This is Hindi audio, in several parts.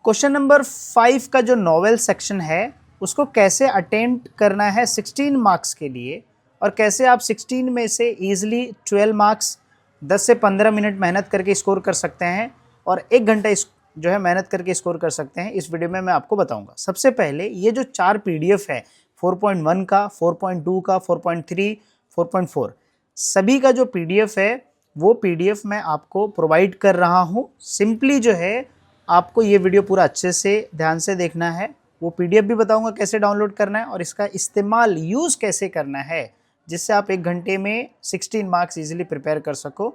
क्वेश्चन नंबर 5 का जो नॉवेल सेक्शन है उसको कैसे अटेम्प्ट करना है 16 मार्क्स के लिए, और कैसे आप 16 में से ईजिली 12 मार्क्स 10 से 15 मिनट मेहनत करके स्कोर कर सकते हैं और 1 घंटा जो है मेहनत करके स्कोर कर सकते हैं, इस वीडियो में मैं आपको बताऊंगा। सबसे पहले ये जो 4 पीडीएफ है 4.1 का, 4.2 का, 4.3, 4.4 सभी का जो पीडीएफ है वो पीडीएफ मैं आपको प्रोवाइड कर रहा हूँ। सिंपली जो है आपको ये वीडियो पूरा अच्छे से ध्यान से देखना है, वो पीडीएफ भी बताऊंगा कैसे डाउनलोड करना है और इसका इस्तेमाल यूज़ कैसे करना है जिससे आप 1 घंटे में 16 मार्क्स इजीली प्रिपेयर कर सको।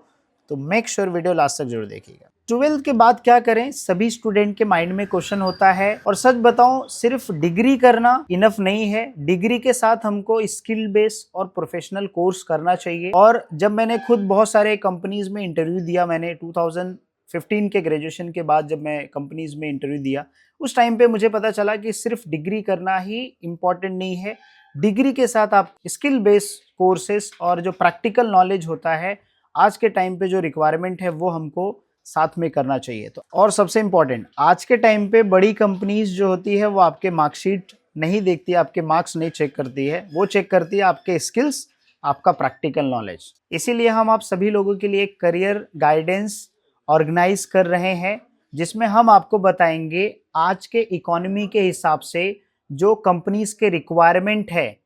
तो मेक श्योर वीडियो लास्ट तक जरूर देखिएगा। 12th के बाद क्या करें, सभी स्टूडेंट के माइंड में क्वेश्चन होता है, और सच बताऊं सिर्फ डिग्री करना इनफ नहीं है, डिग्री के साथ हमको स्किल बेस और प्रोफेशनल कोर्स करना चाहिए। और जब मैंने खुद बहुत सारे कंपनीज में इंटरव्यू दिया, मैंने 2015 के ग्रेजुएशन के बाद जब मैं कंपनीज में इंटरव्यू दिया, उस टाइम पे मुझे पता चला कि सिर्फ डिग्री करना ही इम्पॉर्टेंट नहीं है, डिग्री के साथ आप स्किल बेस कोर्सेस और जो प्रैक्टिकल नॉलेज होता है आज के टाइम पे जो रिक्वायरमेंट है वो हमको साथ में करना चाहिए। तो और सबसे इम्पॉर्टेंट, आज के टाइम पे बड़ी कंपनीज जो होती है वो आपके मार्कशीट नहीं देखती है, आपके मार्क्स नहीं चेक करती है, वो चेक करती है आपके स्किल्स, आपका प्रैक्टिकल नॉलेज। इसीलिए हम आप सभी लोगों के लिए करियर गाइडेंस ऑर्गेनाइज कर रहे हैं जिसमें हम आपको बताएंगे आज के इकोनॉमी के हिसाब से जो कंपनीज के रिक्वायरमेंट है,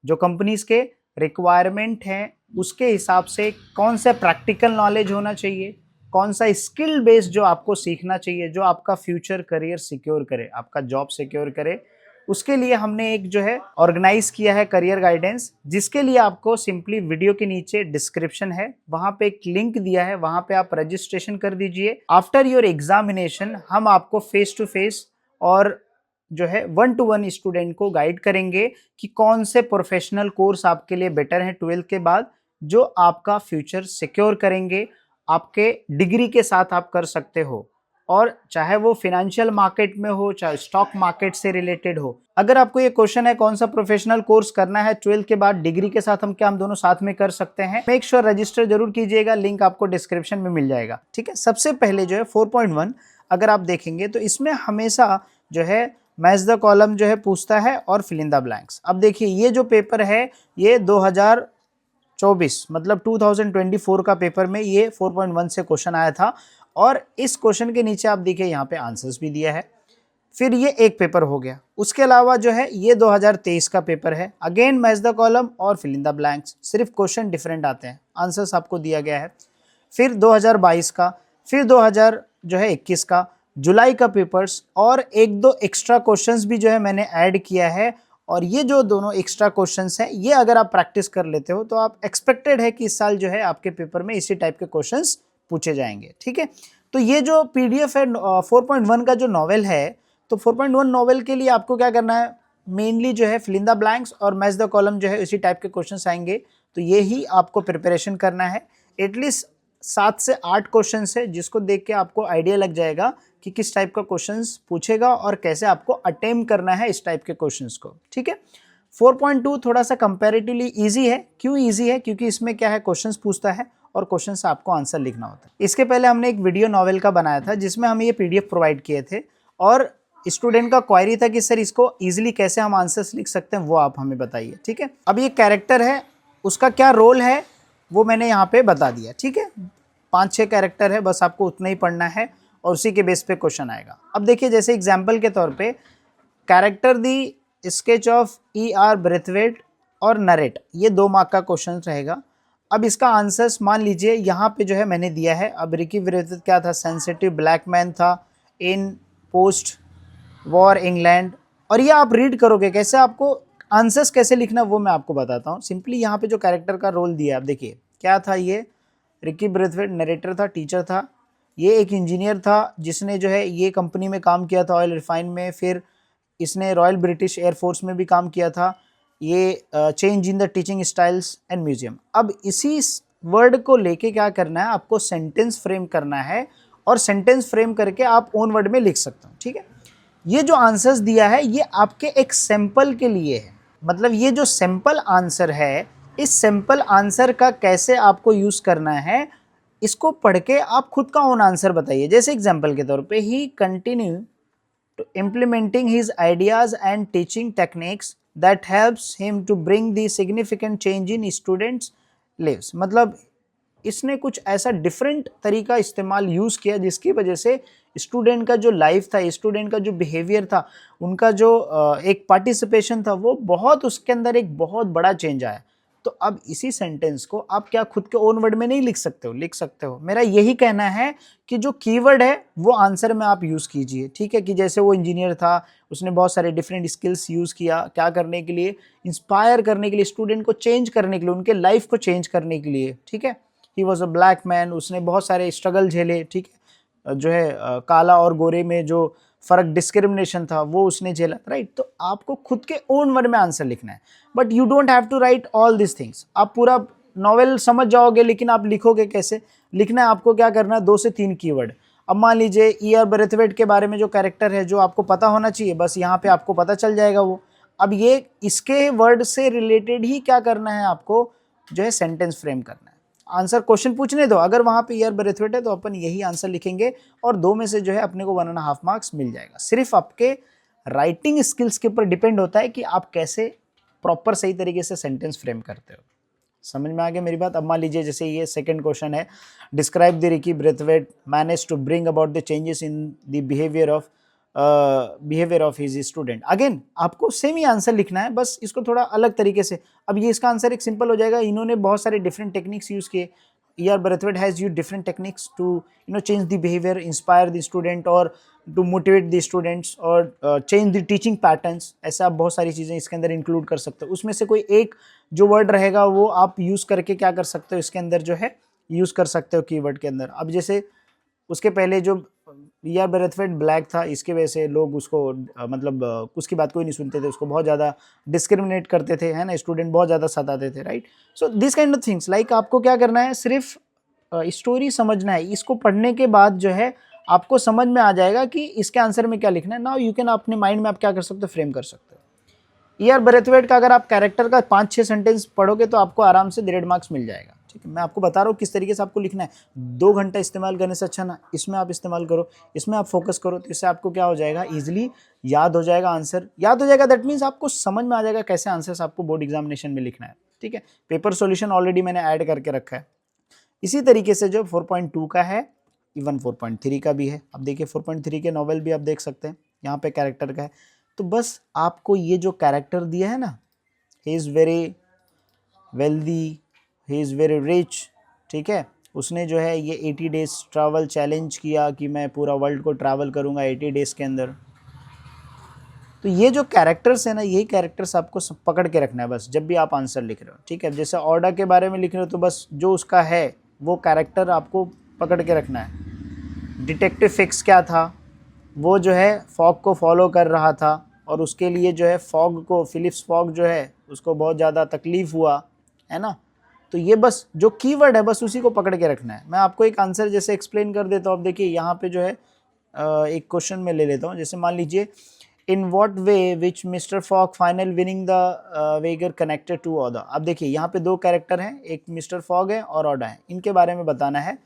जो कंपनीज के रिक्वायरमेंट हैं उसके हिसाब से कौन सा प्रैक्टिकल नॉलेज होना चाहिए, कौन सा स्किल बेस्ड जो आपको सीखना चाहिए जो आपका फ्यूचर करियर सिक्योर करे, आपका जॉब सिक्योर करे। उसके लिए हमने एक जो है ऑर्गेनाइज किया है करियर गाइडेंस, जिसके लिए आपको सिंपली वीडियो के नीचे डिस्क्रिप्शन है, वहां पे एक लिंक दिया है, वहां पे आप रजिस्ट्रेशन कर दीजिए। आफ्टर योर एग्जामिनेशन हम आपको फेस टू फेस और जो है 1-to-1 स्टूडेंट को गाइड करेंगे कि कौन से प्रोफेशनल कोर्स आपके लिए बेटर है 12th के बाद, जो आपका फ्यूचर सिक्योर करेंगे, आपके डिग्री के साथ आप कर सकते हो, और चाहे वो फाइनेंशियल मार्केट में हो, चाहे स्टॉक मार्केट से रिलेटेड हो। अगर आपको ये क्वेश्चन है कौन सा प्रोफेशनल कोर्स करना है 12th के बाद डिग्री के साथ, हम क्या हम दोनों साथ में कर सकते हैं, मेक श्योर रजिस्टर जरूर कीजिएगा, लिंक आपको डिस्क्रिप्शन में मिल जाएगा। ठीक है, सबसे पहले जो है 4.1 अगर आप देखेंगे तो इसमें हमेशा जो है मैच द कॉलम जो है पूछता है और फिल इन द ब्लैंक्स। अब देखिए ये जो पेपर है ये 2024 मतलब 2024 का पेपर में ये 4.1 से क्वेश्चन आया था, और इस क्वेश्चन के नीचे आप देखिए यहाँ पे आंसर्स भी दिया है। फिर ये एक पेपर हो गया, उसके अलावा जो है ये 2023 का पेपर है, अगेन मैच द कॉलम और फिल इन द ब्लैंक्स, सिर्फ क्वेश्चन डिफरेंट आते हैं, आंसर्स आपको दिया गया है। फिर 2022 का, फिर 2021 का जुलाई का पेपर्स, और 1-2 एक्स्ट्रा क्वेश्चंस भी जो है मैंने ऐड किया है। और ये जो दोनों एक्स्ट्रा क्वेश्चंस हैं ये अगर आप प्रैक्टिस कर लेते हो तो आप एक्सपेक्टेड है कि इस साल जो है आपके पेपर में इसी टाइप के क्वेश्चंस पूछे जाएंगे। ठीक है, तो ये जो पीडीएफ है 4.1 का जो नॉवेल है, तो 4.1 नॉवेल के लिए आपको क्या करना है, मेनली जो है फिल इन द ब्लैंक्स और मैच द कॉलम जो है इसी टाइप के क्वेश्चंस आएंगे, तो ये ही आपको प्रिपरेशन करना है। एटलीस्ट 7 से 8 क्वेश्चंस है जिसको देख के आपको आइडिया लग जाएगा कि किस टाइप का क्वेश्चंस पूछेगा और कैसे आपको अटेम्प्ट करना है इस टाइप के क्वेश्चंस को। ठीक है, 4.2 थोड़ा सा कंपैरेटिवली इजी है। क्यों इजी है, क्योंकि इसमें क्या है क्वेश्चंस पूछता है और क्वेश्चन से आपको आंसर लिखना होता है। इसके पहले हमने एक वीडियो नॉवेल का बनाया था जिसमें हम ये पीडीएफ प्रोवाइड किए थे, और स्टूडेंट का क्वायरी था कि सर इसको इजीली कैसे हम आंसर्स लिख सकते हैं, वो आप हमें बताइए। ठीक है, अब ये कैरेक्टर है, उसका क्या रोल है वो मैंने यहाँ पे बता दिया। ठीक है, 5-6 कैरेक्टर है, बस आपको उतना ही पढ़ना है और उसी के बेस पे क्वेश्चन आएगा। अब देखिए जैसे एग्जाम्पल के तौर पे character the sketch of E.R. Braithwaite और नरेट, ये 2 मार्क का क्वेश्चन रहेगा। अब इसका आंसर्स मान लीजिए यहाँ पे जो है मैंने दिया है। अब रिकी ब्रेथवेट क्या था, सेंसिटिव ब्लैक मैन था इन पोस्ट वॉर इंग्लैंड, और ये आप रीड करोगे कैसे, आपको आंसर्स कैसे लिखना वो मैं आपको बताता हूँ। सिंपली यहाँ पे जो कैरेक्टर का रोल दिया है, आप देखिए क्या था, ये रिकी ब्रेथवेट नरेटर था, टीचर था, ये एक इंजीनियर था जिसने जो है ये कंपनी में काम किया था ऑयल रिफाइन में, फिर इसने रॉयल ब्रिटिश एयरफोर्स में भी काम किया था, ये change in the teaching styles and museum. अब इसी वर्ड को लेके क्या करना है, आपको सेंटेंस फ्रेम करना है, और सेंटेंस फ्रेम करके आप ओन वर्ड में लिख सकते हो। ठीक है, ये जो आंसर्स दिया है ये आपके एक सैंपल के लिए है, मतलब ये जो सैंपल आंसर है, इस सैंपल आंसर का कैसे आपको यूज करना है इसको पढ़ के आप खुद का ओन आंसर बताइए। जैसे एग्जांपल के तौर पे ही continue to implementing his ideas and teaching techniques that helps him to bring the significant change in students lives। मतलब इसने कुछ ऐसा डिफरेंट तरीका इस्तेमाल यूज़ किया जिसकी वजह से स्टूडेंट का जो लाइफ था, स्टूडेंट का जो बिहेवियर था, उनका जो एक पार्टिसिपेशन था, वो बहुत उसके अंदर एक बहुत बड़ा चेंज आया। तो अब इसी सेंटेंस को आप क्या खुद के ओन वर्ड में नहीं लिख सकते हो? लिख सकते हो। मेरा यही कहना है कि जो कीवर्ड है वो आंसर में आप यूज़ कीजिए, ठीक है। कि जैसे वो इंजीनियर था, उसने बहुत सारे डिफरेंट स्किल्स यूज़ किया, क्या करने के लिए? इंस्पायर करने के लिए, स्टूडेंट को चेंज करने के लिए, उनके लाइफ को चेंज करने के लिए, ठीक है। He was a black man, उसने बहुत सारे स्ट्रगल झेले, ठीक है। जो है काला और गोरे में जो फर्क, डिस्क्रिमिनेशन था, वो उसने झेला, राइट। तो आपको खुद के ओन वर्ड में आंसर लिखना है, but you don't have to write all this things. आप पूरा नॉवेल समझ जाओगे, लेकिन आप लिखोगे कैसे? लिखना है आपको क्या करना है, 2 से 3 कीवर्ड। अब मान लीजिए ईआर ब्रेथवेट के बारे में जो कैरेक्टर है, जो आपको पता होना चाहिए, बस यहाँ पे आपको पता चल जाएगा वो। अब ये इसके वर्ड से रिलेटेड ही क्या करना है आपको, जो है सेंटेंस फ्रेम करना है। आंसर क्वेश्चन पूछने दो, अगर वहाँ पे ईआर ब्रेथवेट है तो अपन यही आंसर लिखेंगे और 2 में से जो है अपने को 1.5 मार्क्स मिल जाएगा। सिर्फ आपके राइटिंग स्किल्स के ऊपर डिपेंड होता है कि आप कैसे प्रॉपर सही तरीके से सेंटेंस फ्रेम करते हो। समझ में आ गया मेरी बात? अब मान लीजिए जैसे ये सेकंड क्वेश्चन है, describe the Ricky Braithwaite manage to bring about the changes in the behaviour of his student. Again आपको सेम ही आंसर लिखना है, बस इसको थोड़ा अलग तरीके से। अब ये इसका आंसर एक सिंपल हो जाएगा, इन्होंने बहुत सारे डिफरेंट टेक्निक्स यूज किए। ER Braithwaite has used different techniques to change the behaviour, inspire the student और टू मोटिवेट द स्टूडेंट्स और चेंज द टीचिंग पैटर्न्स। ऐसा आप बहुत सारी चीज़ें इसके अंदर इंक्लूड कर सकते हो। उसमें से कोई एक जो वर्ड रहेगा वो आप यूज़ करके क्या कर सकते हो, इसके अंदर जो है यूज़ कर सकते हो कीवर्ड के अंदर। अब जैसे उसके पहले जो ईआर ब्रेथवेट ब्लैक था, इसके वजह से लोग उसको मतलब उसकी बात कोई नहीं सुनते थे, उसको बहुत ज़्यादा डिस्क्रिमिनेट करते थे, है ना, स्टूडेंट बहुत ज़्यादा सताते थे, right. So this kind of things, like आपको क्या करना है, सिर्फ स्टोरी समझना है। इसको पढ़ने के बाद जो है आपको समझ में आ जाएगा कि इसके आंसर में क्या लिखना है। नाउ यू कैन अपने माइंड में आप क्या कर सकते हो, फ्रेम कर सकते हो। ईआर ब्रेथवेट का अगर आप कैरेक्टर का 5-6 सेंटेंस पढ़ोगे तो आपको आराम से 1.5 मार्क्स मिल जाएगा, ठीक है। मैं आपको बता रहा हूँ किस तरीके से आपको लिखना है। 2 घंटा इस्तेमाल करने से अच्छा ना इसमें आप इस्तेमाल करो, इसमें आप फोकस करो, तो इससे आपको क्या हो जाएगा, ईजिली याद हो जाएगा, आंसर याद हो जाएगा। दैट मीन्स आपको समझ में आ जाएगा कैसे आंसर्स आपको बोर्ड एग्जामिनेशन में लिखना है, ठीक है। पेपर सॉल्यूशन ऑलरेडी मैंने ऐड करके रखा है। इसी तरीके से जो 4.2 का है, इवन 4.3 का भी है। अब देखिए 4.3 के नॉवेल भी आप देख सकते हैं, यहाँ पे कैरेक्टर का है। तो बस आपको ये जो कैरेक्टर दिया है ना, he is very wealthy, he is very rich, ठीक है। उसने जो है ये 80 डेज ट्रैवल चैलेंज किया कि मैं पूरा वर्ल्ड को ट्रैवल करूँगा 80 डेज़ के अंदर। तो ये जो कैरेक्टर्स है ना, यही कैरेक्टर्स आपको सब पकड़ के रखना है बस जब भी आप आंसर लिख रहे हो, ठीक है। जैसे ऑर्डा के बारे में लिख रहे हो तो बस जो उसका है वो कैरेक्टर आपको पकड़ के रखना है। डिटेक्टिव फिक्स क्या था, वो जो है फॉग को फॉलो कर रहा था और उसके लिए जो है फॉग को, फिलिप्स फॉग जो है उसको बहुत ज़्यादा तकलीफ़ हुआ, है ना। तो ये बस जो कीवर्ड है बस उसी को पकड़ के रखना है। मैं आपको एक आंसर जैसे एक्सप्लेन कर देता हूँ। अब देखिए यहाँ पे जो है एक क्वेश्चन में ले लेता हूँ। जैसे मान लीजिए, in what way which Mister Fogg final winning the wager connected to Aouda. अब देखिए यहाँ पे 2 कैरेक्टर हैं, एक मिस्टर फॉग है और ऑडा है, इनके बारे में बताना है।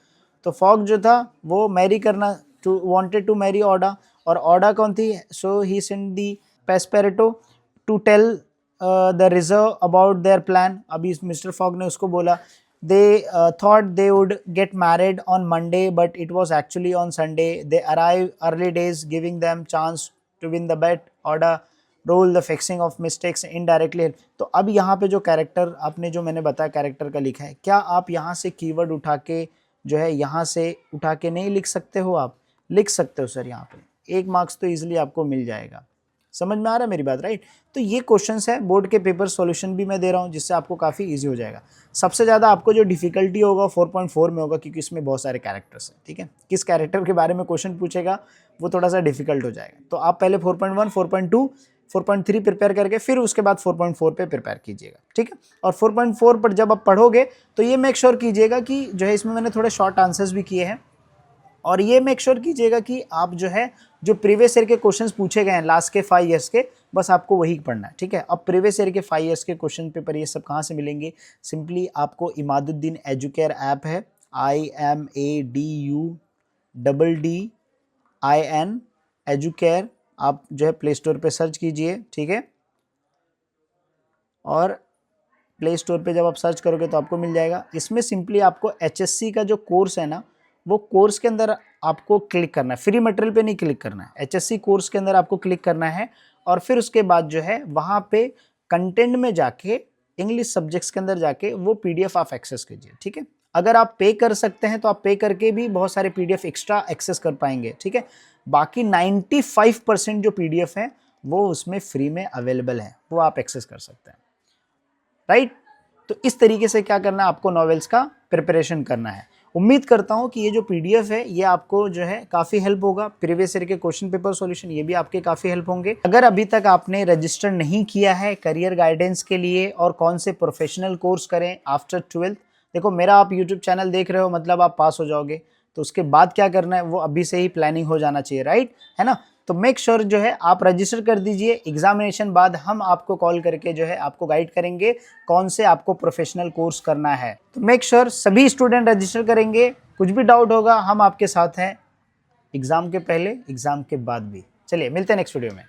तो फॉग जो था वो मैरी करना to wanted to marry Aouda, और ऑडा कौन थी, so he sent the Passepartout to tell the reserve about their plan. अभी मिस्टर फॉग ने उसको बोला, they thought they would get married on Monday but it was actually on Sunday. They arrived early days giving them chance to win the bet. Order role the fixing of mistakes indirectly. तो अब यहाँ पे जो कैरेक्टर आपने जो मैंने बताया कैरेक्टर का लिखा है, क्या आप यहाँ से कीवर्ड उठा के जो है यहाँ से उठा के नहीं लिख सकते हो? आप लिख सकते हो सर, यहाँ पे 1 मार्क्स तो इजीली आपको मिल जाएगा। समझ में आ रहा है मेरी बात, राइट। तो ये क्वेश्चंस है, बोर्ड के पेपर सॉल्यूशन भी मैं दे रहा हूँ जिससे आपको काफ़ी इजी हो जाएगा। सबसे ज़्यादा आपको जो डिफिकल्टी होगा 4.4 में होगा, क्योंकि इसमें बहुत सारे कैरेक्टर्स हैं, ठीक है। किस कैरेक्टर के बारे में क्वेश्चन पूछेगा वो थोड़ा सा डिफिकल्ट हो जाएगा। तो आप पहले 4.1, 4.2, 4.3 प्रिपेयर करके फिर उसके बाद 4.4 पे प्रिपेयर कीजिएगा, ठीक है। और 4.4 पर जब आप पढ़ोगे तो ये मेक श्योर कीजिएगा कि जो है इसमें मैंने थोड़े शॉर्ट आंसर्स भी किए हैं, और ये मेक श्योर कीजिएगा कि आप जो है जो प्रीवियस ईयर के क्वेश्चंस पूछे गए हैं लास्ट के 5 ईयर्स के, बस आपको वही पढ़ना है, ठीक है। अब प्रीवियस ईयर के 5 ईयर्स के क्वेश्चन पेपर ये सब कहाँ से मिलेंगे? सिंपली आपको इमादुद्दीन एजुकेयर ऐप है, IMADUDDIN एजुकेयर आप जो है प्ले स्टोर पे सर्च कीजिए, ठीक है। और प्ले स्टोर पे जब आप सर्च करोगे तो आपको मिल जाएगा। इसमें सिंपली आपको HSC का जो कोर्स है ना, वो कोर्स के अंदर आपको क्लिक करना है, फ्री मटेरियल पे नहीं क्लिक करना है, HSC कोर्स के अंदर आपको क्लिक करना है। और फिर उसके बाद जो है वहाँ पे कंटेंट में जाके इंग्लिश सब्जेक्ट्स के अंदर जाके वो PDF आप एक्सेस कीजिए, ठीक है। अगर आप पे कर सकते हैं तो आप पे करके भी बहुत सारे PDF एक्स्ट्रा एक्सेस कर पाएंगे, ठीक है। बाकी 95% जो PDF है वो उसमें फ्री में अवेलेबल है, वो आप एक्सेस कर सकते हैं, राइट। तो इस तरीके से क्या करना है, आपको नॉवेल्स का प्रिपरेशन करना है। उम्मीद करता हूं कि ये जो PDF है ये आपको जो है काफ़ी हेल्प होगा। प्रीवियस ईयर के क्वेश्चन पेपर सॉल्यूशन ये भी आपके काफ़ी हेल्प होंगे। अगर अभी तक आपने रजिस्टर नहीं किया है करियर गाइडेंस के लिए और कौन से प्रोफेशनल कोर्स करें आफ्टर 12th, देखो मेरा आप यूट्यूब चैनल देख रहे हो मतलब आप पास हो जाओगे, तो उसके बाद क्या करना है वो अभी से ही प्लानिंग हो जाना चाहिए, राइट, है ना। तो मेक श्योर जो है आप रजिस्टर कर दीजिए। एग्जामिनेशन बाद हम आपको कॉल करके जो है आपको गाइड करेंगे कौन से आपको प्रोफेशनल कोर्स करना है। तो मेक श्योर सभी स्टूडेंट रजिस्टर करेंगे। कुछ भी डाउट होगा हम आपके साथ हैं, एग्जाम के पहले एग्जाम के बाद भी। चलिए मिलते हैं नेक्स्ट वीडियो में।